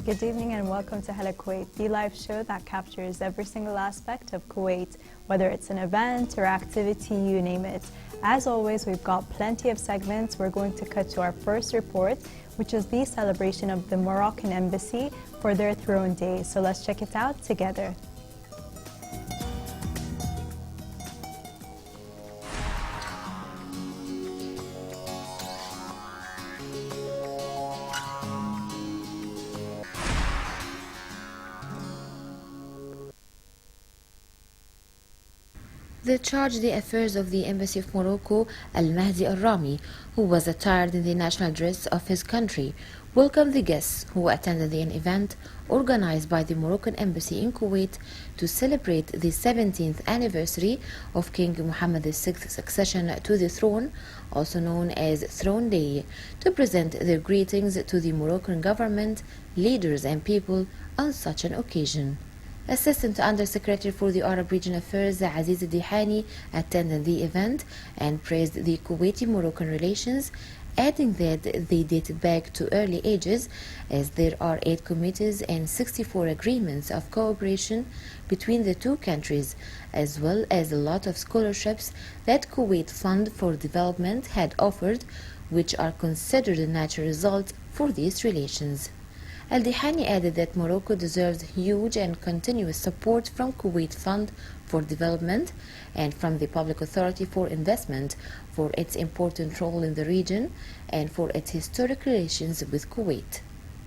Good evening and welcome to Hello Kuwait, the live show that captures every single aspect of Kuwait, whether it's an event or activity, you name it. As always, we've got plenty of segments. We're going to cut to our first report, which is the celebration of the Moroccan Embassy for their Throne Day. So let's check it out together. They charged the affairs of the Embassy of Morocco, Al-Mahdi Al-Rami, who was attired in the national dress of his country, welcomed the guests who attended an event organized by the Moroccan Embassy in Kuwait to celebrate the 17th anniversary of King Mohammed VI's succession to the throne, also known as Throne Day, to present their greetings to the Moroccan government, leaders and people on such an occasion. Assistant Undersecretary for the Arab Region Affairs Aziz Dihani attended the event and praised the Kuwaiti-Moroccan relations, adding that they date back to early ages as there are 8 committees and 64 agreements of cooperation between the two countries, as well as a lot of scholarships that Kuwait Fund for Development had offered, which are considered a natural result for these relations. Al-Dihani added that Morocco deserves huge and continuous support from Kuwait Fund for Development and from the Public Authority for Investment for its important role in the region and for its historic relations with Kuwait.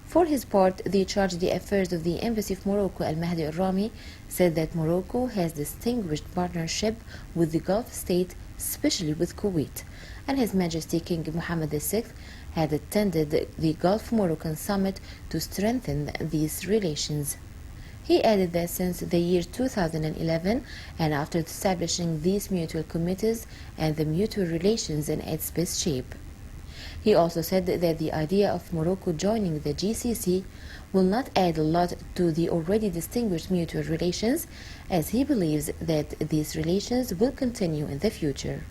For his part, the charge d'affaires of the Embassy of Morocco, Al-Mahdi Al-Rami, said that Morocco has distinguished partnership with the Gulf state, especially with Kuwait, and His Majesty King Mohammed VI had attended the Gulf Moroccan Summit to strengthen these relations. He added that since the year 2011 and after establishing these mutual committees and the mutual relations in its best shape. He also said that the idea of Morocco joining the GCC will not add a lot to the already distinguished mutual relations, as he believes that these relations will continue in the future.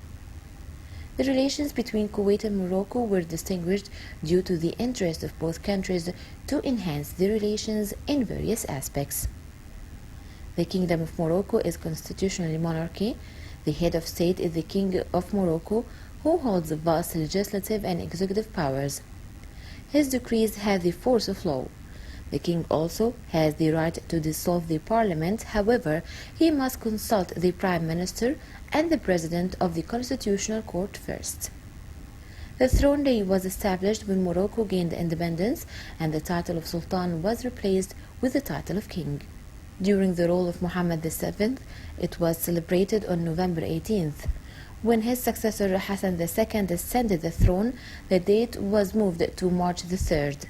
The relations between Kuwait and Morocco were distinguished due to the interest of both countries to enhance the relations in various aspects. The Kingdom of Morocco is constitutional monarchy. The head of state is the King of Morocco, who holds vast legislative and executive powers. His decrees have the force of law. The king also has the right to dissolve the parliament. However, he must consult the prime minister and the president of the constitutional court first. The Throne Day was established when Morocco gained independence and the title of Sultan was replaced with the title of King. During the rule of Mohammed VII, it was celebrated on November 18th. When his successor Hassan II ascended the throne, the date was moved to March 3rd.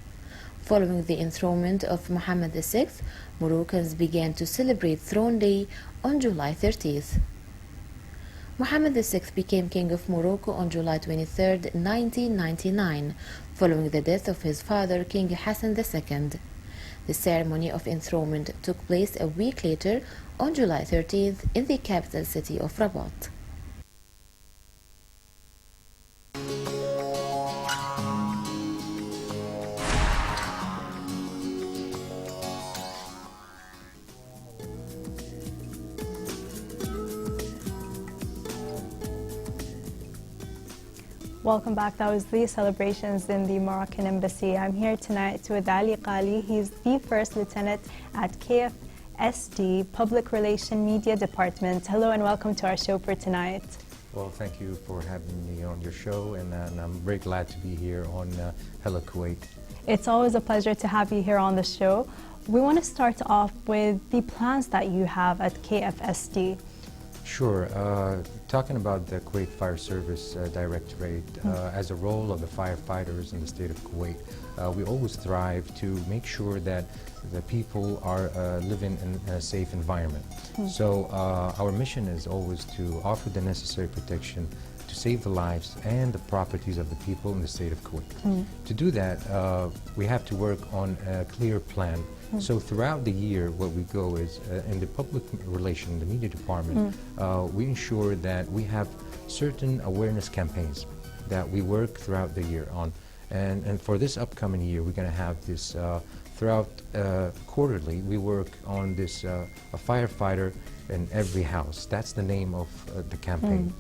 Following the enthronement of Mohammed VI, Moroccans began to celebrate Throne Day on July 30th. Mohammed VI became King of Morocco on July 23, 1999, following the death of his father, King Hassan II. The ceremony of enthronement took place a week later on July 13th in the capital city of Rabat. Welcome back. That was the celebrations in the Moroccan Embassy. I'm here tonight with Ali Qali. He's the first lieutenant at KFSD Public Relation Media Department. Hello and welcome to our show for tonight. Well, thank you for having me on your show, and I'm very glad to be here on Hello Kuwait. It's always a pleasure to have you here on the show. We want to start off with the plans that you have at KFSD. Sure. Talking about the Kuwait Fire Service Directorate, as a role of the firefighters in the state of Kuwait, we always strive to make sure that the people are living in a safe environment. So our mission is always to offer the necessary protection to save the lives and the properties of the people in the state of Kuwait. To do that, we have to work on a clear plan. So throughout the year, what we go is, in the public relation, the media department, we ensure that we have certain awareness campaigns that we work throughout the year on. And for this upcoming year, we're going to have this throughout quarterly, we work on this a firefighter in every house. That's the name of the campaign.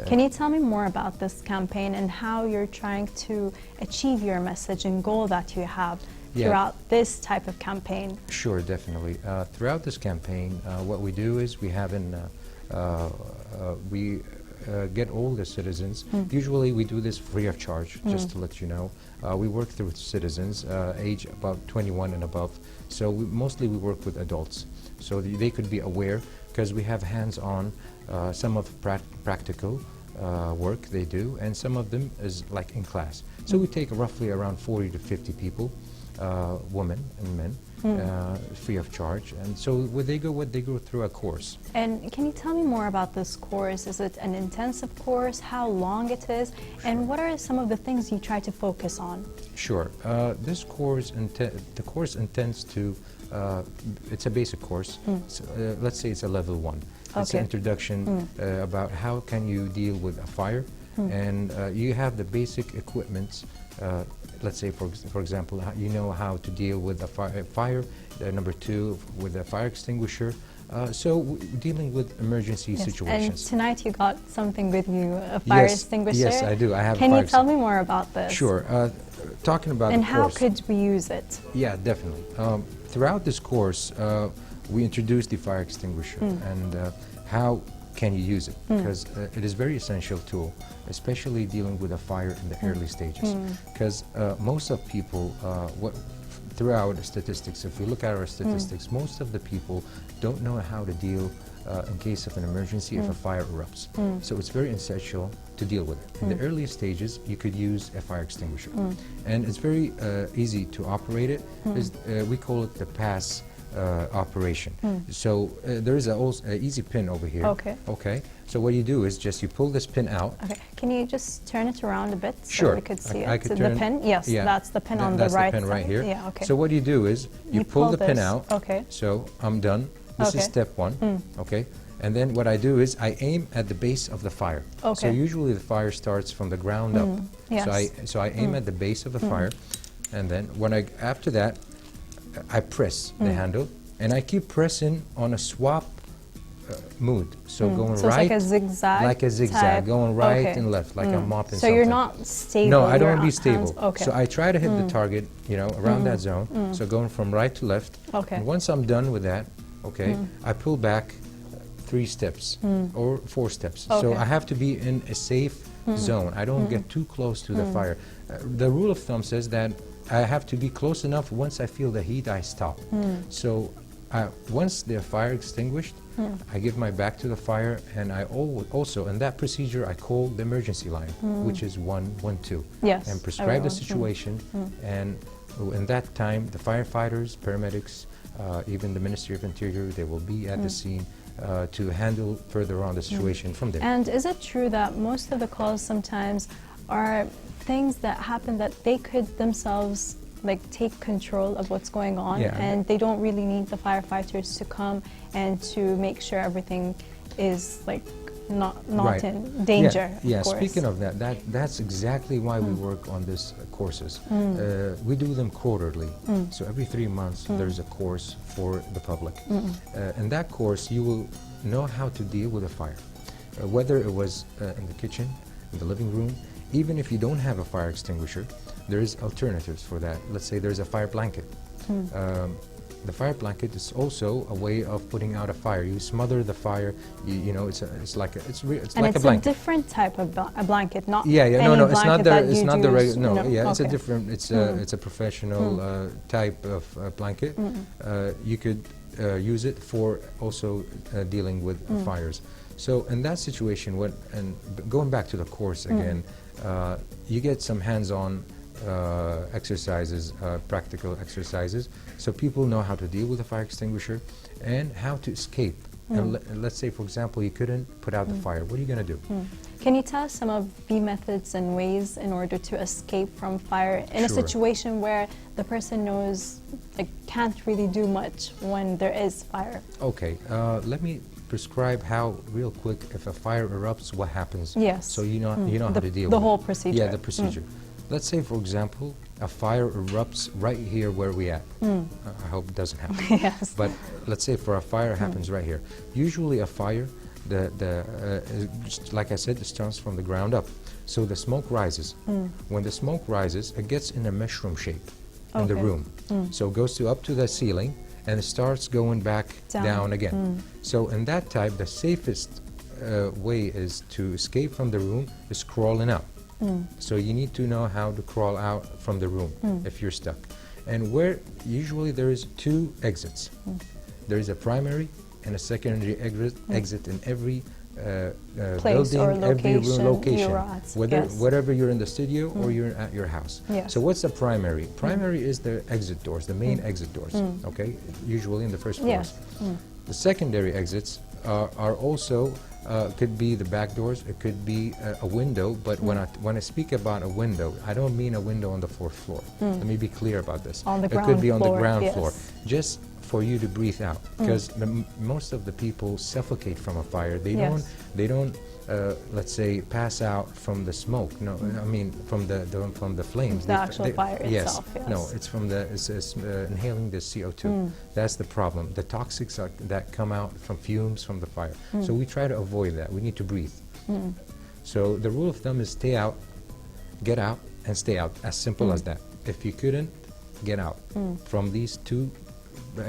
Can you tell me more about this campaign and how you're trying to achieve your message and goal that you have throughout this type of campaign? Sure, definitely. Throughout this campaign, what we do is we have we get all the citizens. Usually we do this free of charge, just to let you know. We work through citizens age about 21 and above. So mostly we work with adults. So they could be aware, because we have hands-on, some of practical work they do, and some of them is like in class. So we take roughly around 40 to 50 people, women and men, free of charge. And so they go through a course. And can you tell me more about this course? Is it an intensive course? How long it is? And what are some of the things you try to focus on? Sure. This course, the course intends to, it's a basic course. So, let's say it's a level 1. It's an introduction about how can you deal with a fire. And you have the basic equipment. Let's say, for example, you know how to deal with a fire. Number 2, with a fire extinguisher. So dealing with emergency situations. And tonight you got something with you, a fire extinguisher. Yes, I do. I have. Can you tell me more about this? Sure. Talking about and the how course, could we use it? Yeah, definitely. Throughout this course, we introduced the fire extinguisher and how can you use it, because it is a very essential tool, especially dealing with a fire in the early stages, because most of people, throughout the statistics, if we look at our statistics, most of the people don't know how to deal in case of an emergency if a fire erupts. So it's very essential to deal with it. In the earliest stages, you could use a fire extinguisher. And it's very easy to operate it. We call it the pass operation. So there is an easy pin over here. Okay. So what you do is just you pull this pin out. Okay. Can you just turn it around a bit so we could see I it? could the pin? Yes, that's the pin on the right side. That's the pin right here. Yeah, okay. So what you do is you pull the pin out. Okay. So I'm done. This is step 1. Okay. And then what I do is I aim at the base of the fire. Okay. So usually the fire starts from the ground up. Yes. So I aim at the base of the fire, and then after that, I press the handle, and I keep pressing on a swap mood. So going so right, it's like a zigzag type. Going right and left, like I'm mopping so something. you're not stable. No, I don't want to be stable. Okay. So I try to hit the target, around that zone. So going from right to left. Okay. And once I'm done with that, I pull back 3 steps or 4 steps. So I have to be in a safe zone. I don't get too close to the fire. The rule of thumb says that I have to be close enough. Once I feel the heat, I stop. So once the fire extinguished, I give my back to the fire, and I also, in that procedure, I call the emergency line, which is 112. Yes. And prescribe the situation, and in that time, the firefighters, paramedics, even the Ministry of Interior, they will be at the scene to handle further on the situation from there. And is it true that most of the calls sometimes are things that happen that they could themselves take control of what's going on, and they don't really need the firefighters to come and to make sure everything is not in danger? Yeah. Of course. Speaking of that's exactly why we work on these courses. We do them quarterly, so every 3 months there's a course for the public. In that course, you will know how to deal with a fire, whether it was in the kitchen, in the living room. Even if you don't have a fire extinguisher, there's alternatives for that. Let's say there's a fire blanket. The fire blanket is also a way of putting out a fire. You smother the fire. It's like a blanket. It's a different type of a blanket, not no, it's not the regular. No, it's a okay. different. It's a professional type of blanket. You could use it for also dealing with fires. So in that situation, going back to the course again, you get some hands-on exercises, practical exercises, so people know how to deal with a fire extinguisher and how to escape. And let's say, for example, you couldn't put out the fire. What are you going to do? Can you tell us some of the methods and ways in order to escape from fire in a situation where the person knows can't really do much when there is fire? Okay, let me prescribe how, real quick, if a fire erupts, what happens. Yes. So you know how to deal with the whole procedure. Yeah, the procedure. Let's say, for example, a fire erupts right here where we at. I hope it doesn't happen. Yes. But let's say for a fire happens right here. Usually a fire, like I said, it starts from the ground up. So the smoke rises. When the smoke rises, it gets in a mushroom shape in the room. So it goes up to the ceiling and it starts going back down again. So in that type, the safest way is to escape from the room is crawling out. So you need to know how to crawl out from the room if you're stuck. And where usually there is two exits. There is a primary and a secondary exit in every place building, or every location, you're at. whatever you're in the studio or you're at your house. Yes. So what's the primary? Primary is the exit doors, the main exit doors, okay? Usually in the first floors. The secondary exits are also, could be the back doors, it could be a window, but when I speak about a window, I don't mean a window on the fourth floor. Let me be clear about this. On the it ground could be on the floor, ground yes. floor. Just for you to breathe out, because most of the people suffocate from a fire. They don't let's say pass out from the smoke. No, I mean from the flames. The actual fire itself. Yes. No, it's from it's inhaling the CO2. That's the problem. The toxics that come out from fumes from the fire. So we try to avoid that. We need to breathe. So the rule of thumb is stay out, get out, and stay out. As simple as that. If you couldn't, get out from these two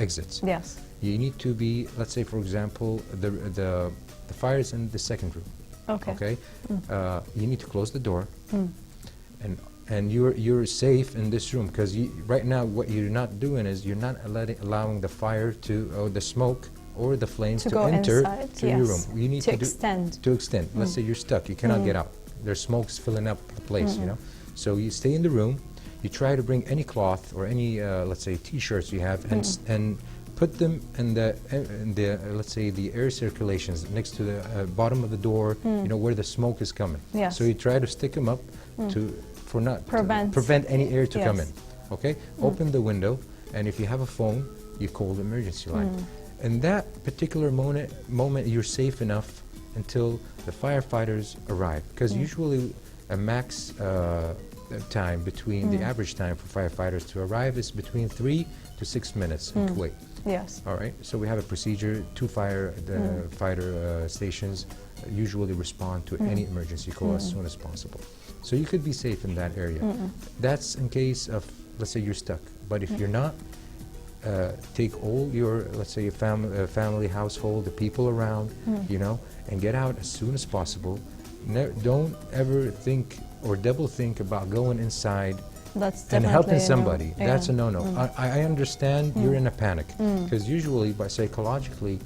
exits. Yes. You need to be, let's say for example, the fire is in the second room. Okay. You need to close the door, and you're safe in this room, because right now what you're not doing is you're not allowing the fire to, or the smoke or the flames to enter to your room. You need to extend. Let's say you're stuck, you cannot get out. There's smokes filling up the place, you know. So you stay in the room. You try to bring any cloth or any, let's say, T-shirts you have, and put them in the let's say the air circulations next to the bottom of the door, you know, where the smoke is coming. Yes. So you try to stick them up to prevent any air to come in. Okay. Open the window, and if you have a phone, you call the emergency line. In that particular moment, you're safe enough until the firefighters arrive, because usually a max time between the average time for firefighters to arrive is between 3 to 6 minutes in Kuwait. Yes. All right. So we have a procedure. Two fighter stations usually respond to any emergency call as soon as possible. So you could be safe in that area. That's in case of, let's say you're stuck. But if you're not, take all your, let's say, family, household, the people around, you know, and get out as soon as possible. Don't ever think or double think about going inside and helping somebody. That's a no-no. I understand you're in a panic, because usually, psychologically,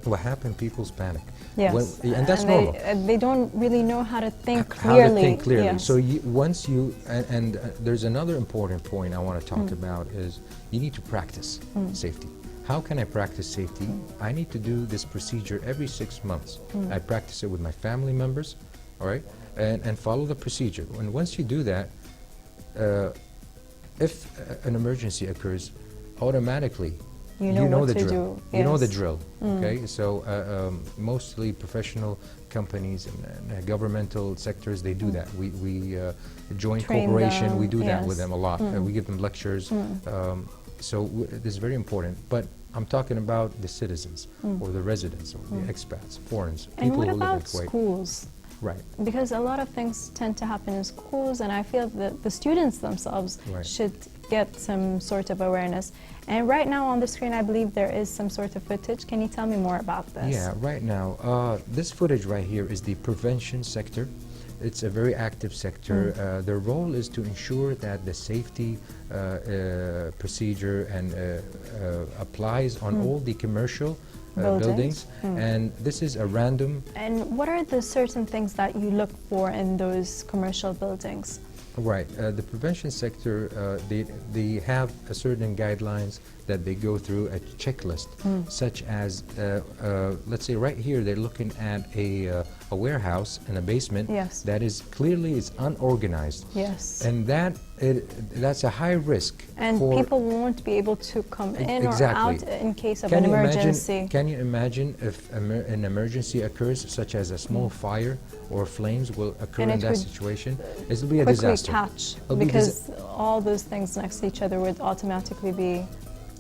what happens, people's panic. Yes. And that's normal. They don't really know how to think clearly. Yes. So once you, and there's another important point I want to talk about is you need to practice safety. How can I practice safety? I need to do this procedure every 6 months. I practice it with my family members, all right, and follow the procedure. And once you do that, if an emergency occurs, automatically you know the drill. You know the drill. Okay, so mostly professional companies and governmental sectors, they do that. We joint cooperation. We do that with them a lot. We give them lectures. So this is very important. But I'm talking about the citizens or the residents or the expats, foreigners, people who live in Kuwait. Schools? Right. Because a lot of things tend to happen in schools, and I feel that the students themselves should get some sort of awareness. And right now on the screen, I believe there is some sort of footage. Can you tell me more about this? Yeah, right now, this footage right here is the prevention sector. It's a very active sector. Their role is to ensure that the safety procedure and applies on all the commercial buildings. And this is a random. And what are the certain things that you look for in those commercial buildings? Right. The prevention sector, they have a certain guidelines that they go through, a checklist, such as, let's say right here, they're looking at a warehouse in a basement that is clearly unorganized. Yes. And that's a high risk. And people won't be able to come in or out in case of an emergency. Can you imagine if an emergency occurs, such as a small fire or flames will occur in that situation? It will be a disaster. Catch, because all those things next to each other would automatically be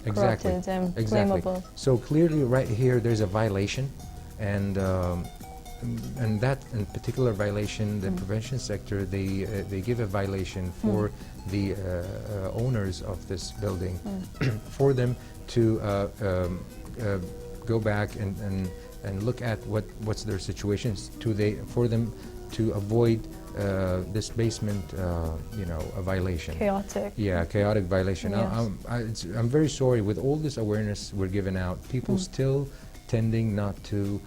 corrupted and flammable. So clearly right here there's a violation, and that in particular violation, the prevention sector, they give a violation for the owners of this building for them to go back and look at what's their situations for them to avoid this basement, a violation. Chaotic. Yeah, chaotic violation. Yes. I'm very sorry, with all this awareness we're giving out, people still tending not to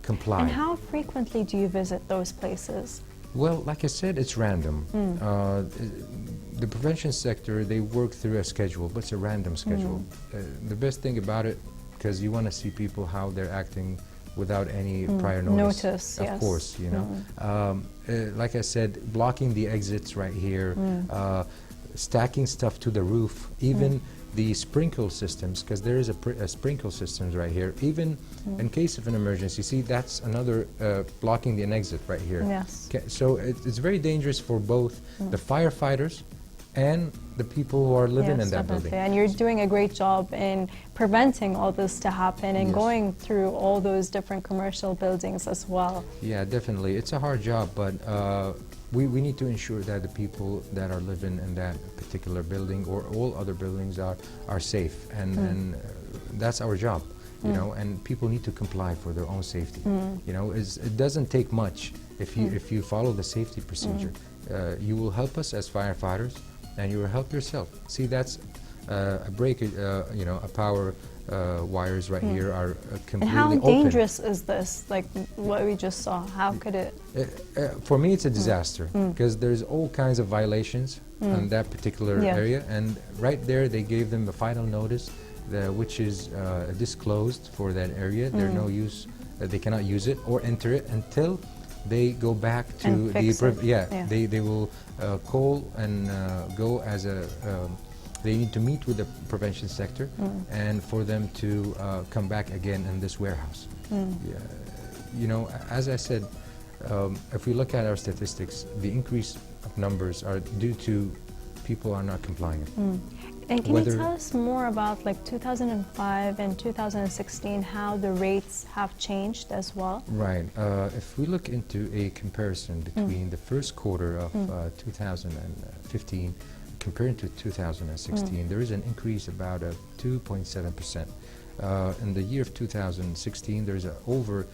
comply. And how frequently do you visit those places? Well, like I said, it's random. The prevention sector, they work through a schedule, but it's a random schedule. The best thing about it, because you want to see people how they're acting without any prior notice. Of yes. course, you know. Like I said, blocking the exits right here, stacking stuff to the roof, even the sprinkle systems, because there is a sprinkle systems right here, even in case of an emergency. See, that's another blocking the exit right here. Yes. So it's very dangerous for both the firefighters and the people who are living in that building. And you're doing a great job in preventing all this to happen and going through all those different commercial buildings as well. Yeah, definitely. It's a hard job, but we need to ensure that the people that are living in that particular building or all other buildings are safe, and that's our job, you know, and people need to comply for their own safety. You know, it doesn't take much if you follow the safety procedure. You will help us as firefighters, and you will help yourself. See, that's a break, you know, a power wires right here are completely And how open. dangerous is this, like what we just saw? How could it? For me, it's a disaster, because there's all kinds of violations in that particular area, and right there they gave them the final notice, which is disclosed for that area. There's no use, they cannot use it or enter it until they go back to they will call and go as a they need to meet with the prevention sector and for them to come back again in this warehouse. You know, as I said, if we look at our statistics, the increase of numbers are due to people are not complying. And can you tell us more about like 2005 and 2016, how the rates have changed as well? Right. If we look into a comparison between the first quarter of 2015 compared to 2016, there is an increase about 2.7%. In the year of 2016, there's over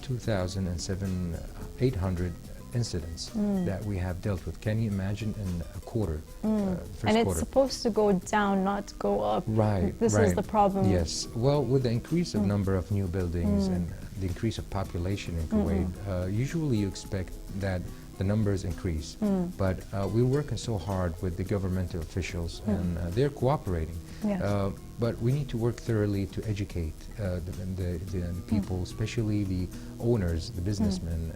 2,800 incidents that we have dealt with. Can you imagine in a quarter? And it's supposed to go down, not go up. Right. This is the problem. Yes. Well, with the increase of number of new buildings and the increase of population in Kuwait, usually you expect that the numbers increase. But we're working so hard with the governmental officials, and they're cooperating. Yes. But we need to work thoroughly to educate the people, especially the owners, the businessmen,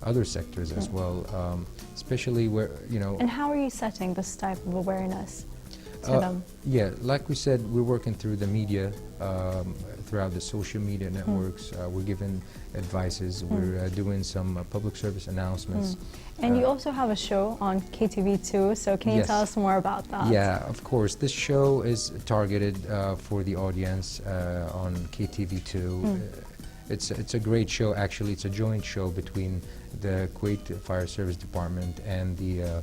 other sectors as well, especially where, you know. And how are you setting this type of awareness to them? Yeah, like we said, we're working through the media, throughout the social media networks. We're giving advices. We're doing some public service announcements. And you also have a show on KTV2, so can you tell us more about that? Yeah, of course. This show is targeted for the audience on KTV2. It's a great show, actually. It's a joint show between the Kuwait Fire Service Department and the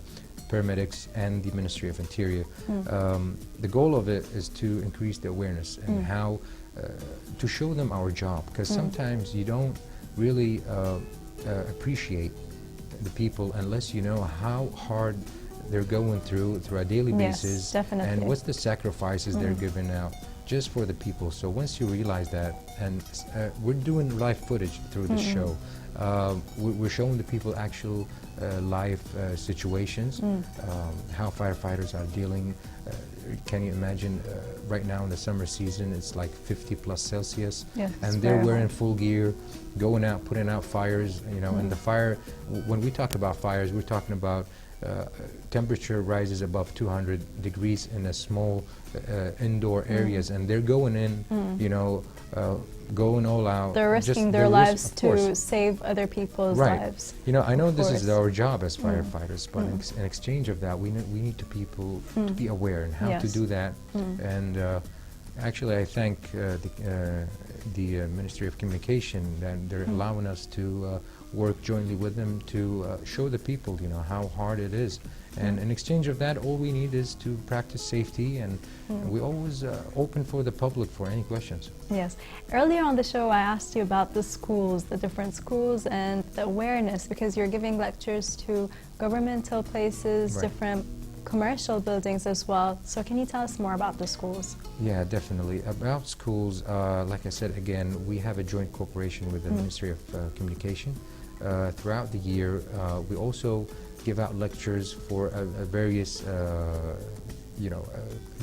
paramedics and the Ministry of Interior. The goal of it is to increase the awareness and how to show them our job, because sometimes you don't really appreciate the people unless you know how hard they're going through a daily basis, and what's the sacrifices they're giving out just for the people. So once you realize that, and we're doing live footage through the show, we're showing the people actual live situations, how firefighters are dealing. Can you imagine right now in the summer season, it's like 50+ Celsius, and they're wearing full gear, going out, putting out fires, you know, and the fire, when we talk about fires, we're talking about temperature rises above 200 degrees in a small indoor areas, and they're going in, you know, going all out. They're risking their lives to save other people's lives. You know, I know this is our job as firefighters, but in exchange of that, we need people to be aware and how to do that. And actually, I thank the Ministry of Communication that they're allowing us to work jointly with them to show the people, you know, how hard it is. And in exchange of that, all we need is to practice safety, and we always open for the public for any questions. Yes. Earlier on the show, I asked you about the schools, the different schools, and the awareness, because you're giving lectures to governmental places, different commercial buildings as well. So can you tell us more about the schools? Yeah, definitely. About schools, like I said, again, we have a joint cooperation with the Ministry of Communication. Throughout the year, we also give out lectures for various, you know,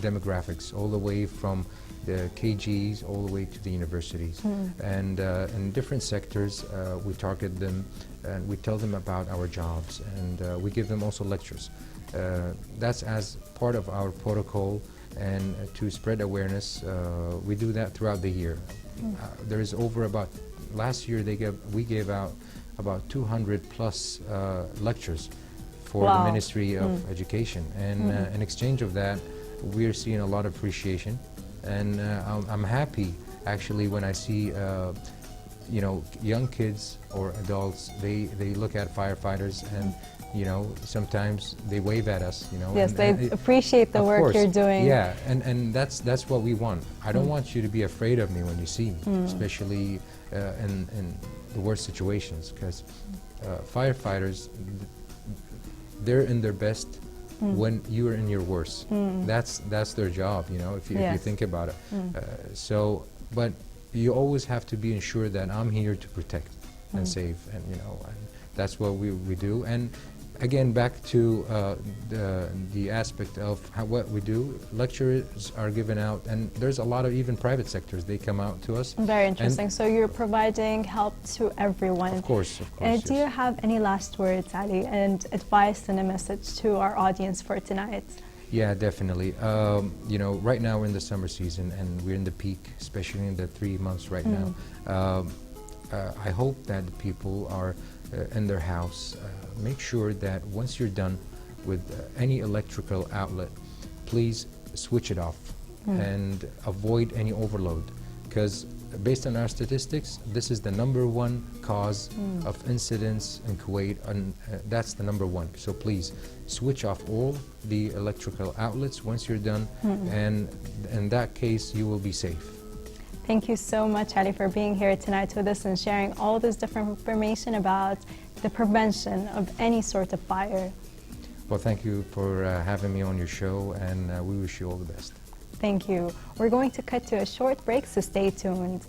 demographics, all the way from the KGs all the way to the universities. And in different sectors, we target them and we tell them about our jobs, and we give them also lectures. That's as part of our protocol, and to spread awareness, we do that throughout the year. There is over about, last year we gave out about 200 plus lectures for the Ministry of Education, and in exchange of that, we're seeing a lot of appreciation, and I'm happy actually when I see you know, young kids or adults, they look at firefighters, and you know, sometimes they wave at us, you know. Yes, they appreciate the work you're doing. Yeah, and that's what we want. I don't want you to be afraid of me when you see me, especially in the worst situations, because firefighters, they're in their best when you are in your worst. That's their job, you know, if you think about it. So, but you always have to be ensured that I'm here to protect and save, and you know, and that's what we do. And again, back to the aspect of what we do, lectures are given out, and there's a lot of even private sectors, they come out to us. Very interesting. So you're providing help to everyone. Of course, of course. And do you have any last words, Ali, and advice and a message to our audience for tonight? Yeah, definitely. You know, right now we're in the summer season, and we're in the peak, especially in the 3 months right now. I hope that people are in their house. Make sure that once you're done with any electrical outlet, please switch it off and avoid any overload, because based on our statistics, this is the #1 cause of incidents in Kuwait, and that's the #1. So please switch off all the electrical outlets once you're done, and in that case you will be safe. Thank you so much, Ali, for being here tonight with us and sharing all this different information about the prevention of any sort of fire. Well, thank you for having me on your show, and we wish you all the best. Thank you. We're going to cut to a short break, so stay tuned.